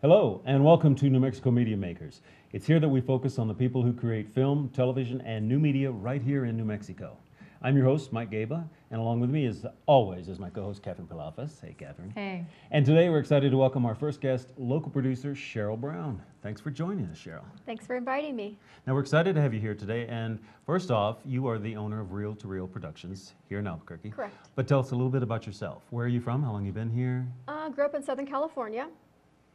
Hello, and welcome to New Mexico Media Makers. It's here that we focus on the people who create film, television, and new media right here in New Mexico. I'm your host, Mike Gaba, and along with me, as always, is my co-host, Catherine Pilafas. Hey, Catherine. Hey. And today we're excited to welcome our first guest, local producer, Sheryl Brown. Thanks for joining us, Sheryl. Thanks for inviting me. Now, we're excited to have you here today, and first off, you are the owner of Reel to Reel Productions here in Albuquerque. Correct. But tell us a little bit about yourself. Where are you from? How long have you been here? Grew up in Southern California.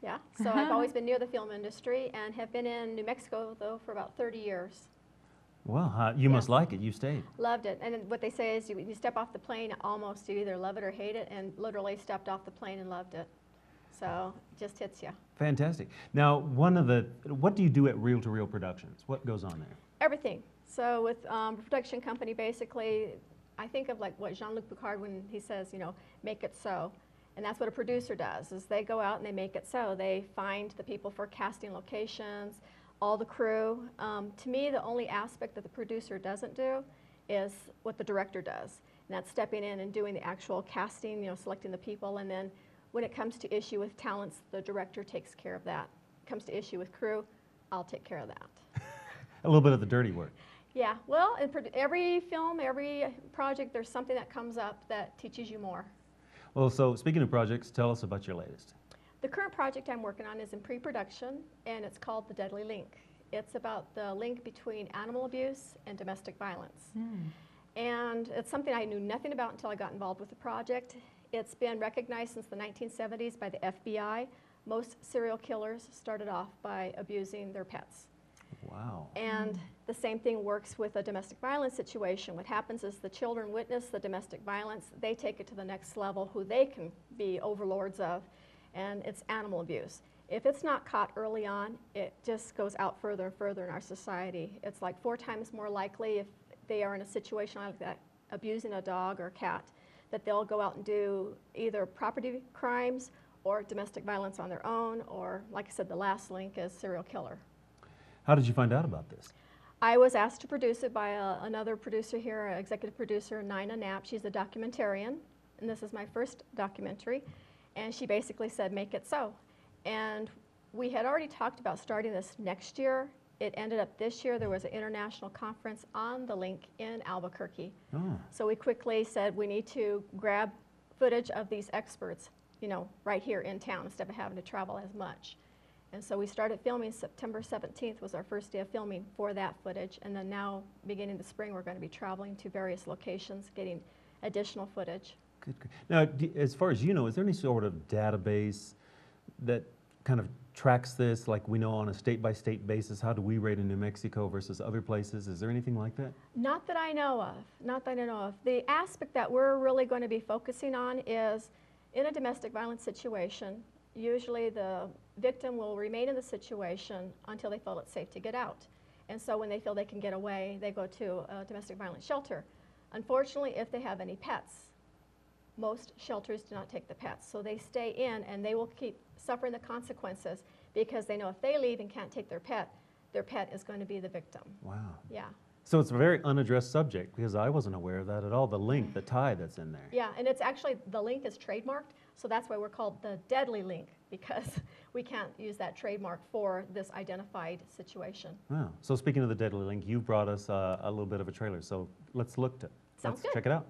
Yeah, so I've always been near the film industry and have been in New Mexico, though, for about 30 years. Well, you must like it. You stayed. Loved it. And then what they say is you step off the plane, almost you either love it or hate it, and literally stepped off the plane and loved it. So it just hits you. Fantastic. Now, what do you do at Reel to Reel Productions? What goes on there? Everything. So with a production company, basically, I think of like what Jean-Luc Picard when he says, you know, make it so. And that's what a producer does, is they go out and they make it so. They find the people for casting locations, all the crew. To me, the only aspect that the producer doesn't do is what the director does. And that's stepping in and doing the actual casting, you know, selecting the people. And then when it comes to issue with talents, the director takes care of that. Comes to issue with crew, I'll take care of that. A little bit of the dirty work. Yeah, well, in every film, every project, there's something that comes up that teaches you more. Well, so speaking of projects, tell us about your latest. The current project I'm working on is in pre-production, and it's called The Deadly Link. It's about the link between animal abuse and domestic violence. And it's something I knew nothing about until I got involved with the project. It's been recognized since the 1970s by the FBI. Most serial killers started off by abusing their pets. Wow. And the same thing works with a domestic violence situation. What happens is the children witness the domestic violence, they take it to the next level, who they can be overlords of, and it's animal abuse. If it's not caught early on, it just goes out further and further in our society. It's like 4 times more likely if they are in a situation like that, abusing a dog or a cat, that they'll go out and do either property crimes or domestic violence on their own, or like I said, the last link is serial killer. How did you find out about this? I was asked to produce it by another producer here, executive producer, Nina Knapp. She's a documentarian, and this is my first documentary. And she basically said, make it so. And we had already talked about starting this next year. It ended up this year. There was an international conference on the link in Albuquerque. Oh. So we quickly said we need to grab footage of these experts, you know, right here in town instead of having to travel as much. And so we started filming. September 17th was our first day of filming for that footage. And then now, beginning the spring, we're going to be traveling to various locations, getting additional footage. Good. Now, as far as you know, is there any sort of database that kind of tracks this, like we know on a state-by-state basis? How do we rate in New Mexico versus other places? Is there anything like that? Not that I know of. Not that I know of. The aspect that we're really going to be focusing on is, in a domestic violence situation, usually the victim will remain in the situation until they feel it's safe to get out. And so when they feel they can get away, they go to a domestic violence shelter. Unfortunately, if they have any pets, most shelters do not take the pets. So they stay in and they will keep suffering the consequences because they know if they leave and can't take their pet is going to be the victim. Wow. Yeah. So it's a very unaddressed subject because I wasn't aware of that at all, the link, the tie that's in there. Yeah, and it's actually, the link is trademarked, so that's why we're called the Deadly Link, because we can't use that trademark for this identified situation. Wow. So speaking of the Deadly Link, you brought us a little bit of a trailer, so let's Sounds good. check it out.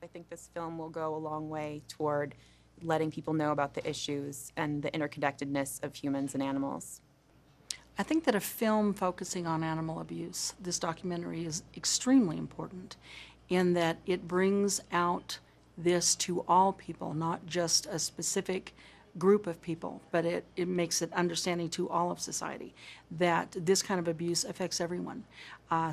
I think this film will go a long way toward letting people know about the issues and the interconnectedness of humans and animals. I think that a film focusing on animal abuse, this documentary, is extremely important in that it brings out this to all people, not just a specific group of people, but it makes it understanding to all of society that this kind of abuse affects everyone.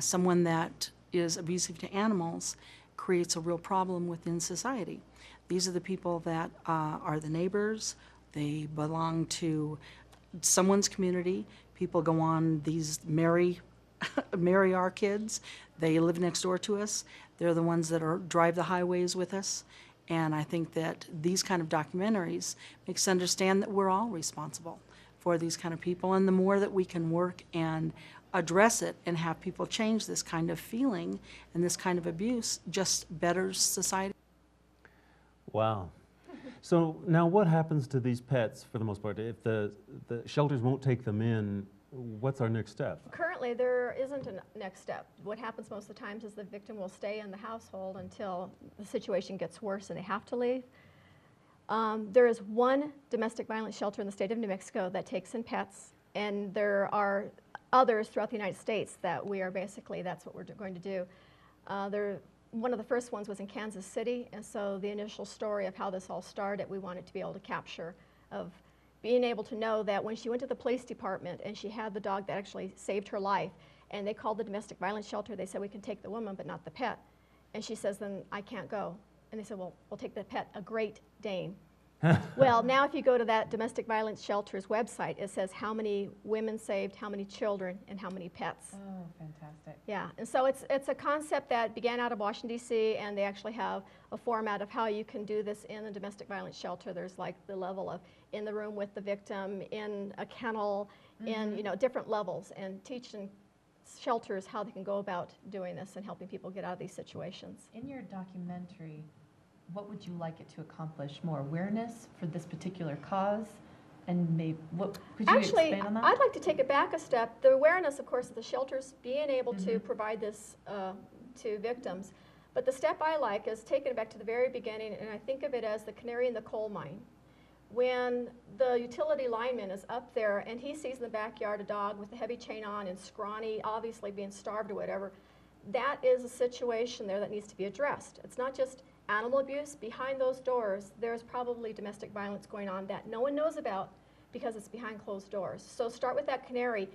Someone that is abusive to animals creates a real problem within society. These are the people that are the neighbors. They belong to someone's community. People go on these marry our kids. They live next door to us. They're the ones that drive the highways with us. And I think that these kind of documentaries makes us understand that we're all responsible for these kind of people. And the more that we can work and address it and have people change this kind of feeling and this kind of abuse just betters society. Wow. So now what happens to these pets for the most part? If the shelters won't take them in, what's our next step? Currently, there isn't a next step. What happens most of the times is the victim will stay in the household until the situation gets worse and they have to leave. There is one domestic violence shelter in the state of New Mexico that takes in pets, and there are others throughout the United States that we are basically, that's what we're going to do. One of the first ones was in Kansas City, and so the initial story of how this all started, we wanted to be able to capture, of being able to know that when she went to the police department and she had the dog that actually saved her life, and they called the domestic violence shelter, they said, we can take the woman but not the pet. And she says, then I can't go. And they said, well, we'll take the pet, a Great Dane. Well, now if you go to that domestic violence shelter's website, it says how many women saved, how many children, and how many pets. Oh, fantastic. Yeah, and so it's a concept that began out of Washington, D.C., and they actually have a format of how you can do this in a domestic violence shelter. There's like the level of in the room with the victim, in a kennel, in different levels, and teaching shelters how they can go about doing this and helping people get out of these situations. In your documentary, what would you like it to accomplish? More awareness for this particular cause? And maybe, what, could you Actually, expand on that? I'd like to take it back a step. The awareness, of course, of the shelters being able to provide this to victims. But the step I like is taking it back to the very beginning, and I think of it as the canary in the coal mine. When the utility lineman is up there and he sees in the backyard a dog with a heavy chain on and scrawny, obviously being starved or whatever, that is a situation there that needs to be addressed. It's not just animal abuse. Behind those doors, there's probably domestic violence going on that no one knows about because it's behind closed doors. So start with that canary,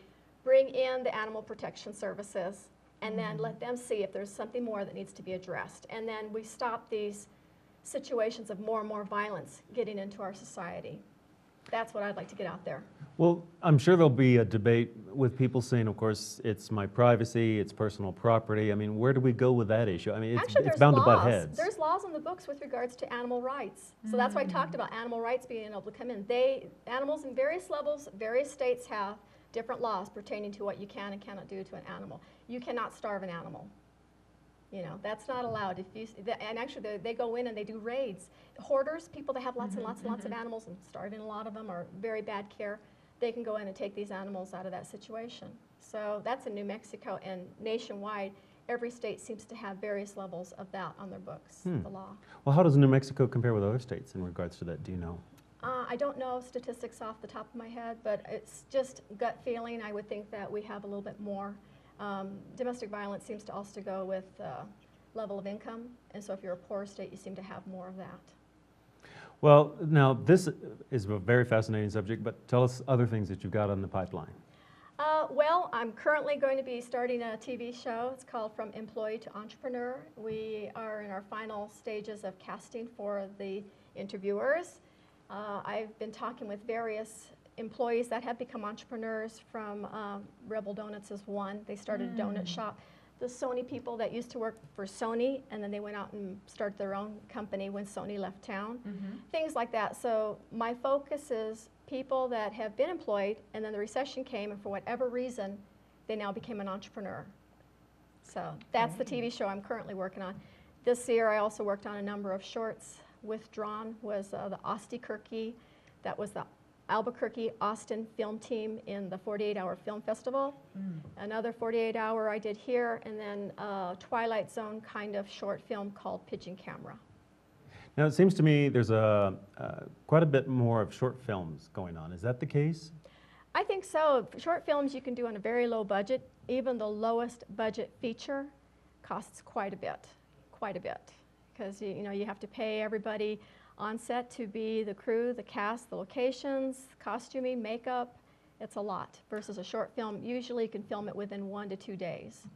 bring in the animal protection services, and then let them see if there's something more that needs to be addressed. And then we stop these situations of more and more violence getting into our society. That's what I'd like to get out there. Well, I'm sure there'll be a debate with people saying, of course, it's my privacy, it's personal property. I mean, where do we go with that issue? I mean, Actually, it's there's bound laws. to butt heads. There's laws in the books with regards to animal rights. So that's why I talked about animal rights being able to come in. Animals in various levels, various states have different laws pertaining to what you can and cannot do to an animal. You cannot starve an animal. You know, that's not allowed. And actually, they go in and they do raids. Hoarders, people that have lots and lots and lots of animals, and starving a lot of them, are very bad care, they can go in and take these animals out of that situation. So that's in New Mexico, and nationwide, every state seems to have various levels of that on their books, the law. Well, how does New Mexico compare with other states in regards to that? Do you know? I don't know statistics off the top of my head, but it's just gut feeling. I would think that we have a little bit more. Domestic violence seems to also go with level of income, and so if you're a poor state, you seem to have more of that. Well, now this is a very fascinating subject, but tell us other things that you've got on the pipeline. Well, I'm currently going to be starting a TV show. It's called From Employee to Entrepreneur. We are in our final stages of casting for the interviewers. I've been talking with various employees that have become entrepreneurs. From Rebel Donuts is one. They started a donut shop. The Sony people that used to work for Sony, and then they went out and started their own company when Sony left town. Things like that. So my focus is people that have been employed, and then the recession came, and for whatever reason, they now became an entrepreneur. So that's the TV show I'm currently working on. This year I also worked on a number of shorts. Withdrawn was the Albuquerque, that was the Albuquerque Austin film team in the 48-hour film festival. Another 48-hour I did here, and then a Twilight Zone kind of short film called Pigeon Camera. Now, it seems to me there's quite a bit more of short films going on. Is that the case? I think so. Short films you can do on a very low budget. Even the lowest budget feature costs quite a bit, because you know you have to pay everybody on set to be the crew, the cast, the locations, costuming, makeup. It's a lot. Versus a short film, usually you can film it within 1 to 2 days.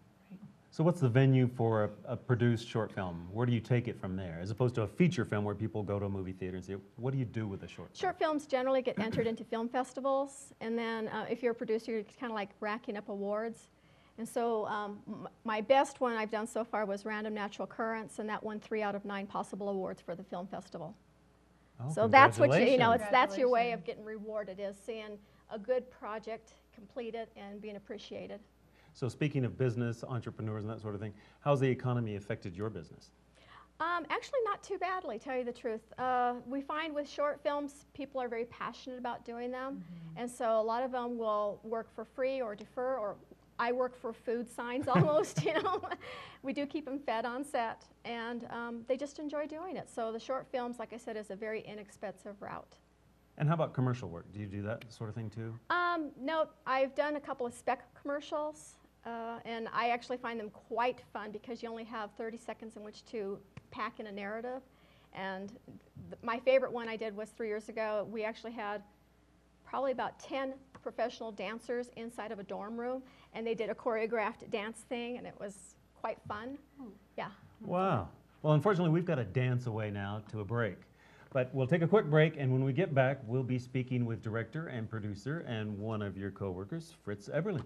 So what's the venue for a produced short film? Where do you take it from there? As opposed to a feature film where people go to a movie theater and say, what do you do with a short film? Short films generally get entered into film festivals, and then if you're a producer, you're kind of like racking up awards. And so my best one I've done so far was Random Natural Occurrence, and that won 3 out of 9 possible awards for the film festival. Oh, So that's what you know. congratulations. That's your way of getting rewarded, is seeing a good project completed and being appreciated. So speaking of business, entrepreneurs and that sort of thing, how's the economy affected your business? Actually, not too badly, tell you the truth. We find with short films, people are very passionate about doing them. And so a lot of them will work for free or defer, or I work for food signs almost, you know. We do keep them fed on set, and they just enjoy doing it. So the short films, like I said, is a very inexpensive route. And how about commercial work? Do you do that sort of thing too? No, I've done a couple of spec commercials, and I actually find them quite fun because you only have 30 seconds in which to pack in a narrative. And my favorite one I did was 3 years ago. We actually had probably about 10 professional dancers inside of a dorm room, and they did a choreographed dance thing, and it was quite fun. Yeah. Wow. Well, unfortunately, we've got to dance away now to a break. But we'll take a quick break, and when we get back, we'll be speaking with director and producer and one of your coworkers, Fritz Eberling.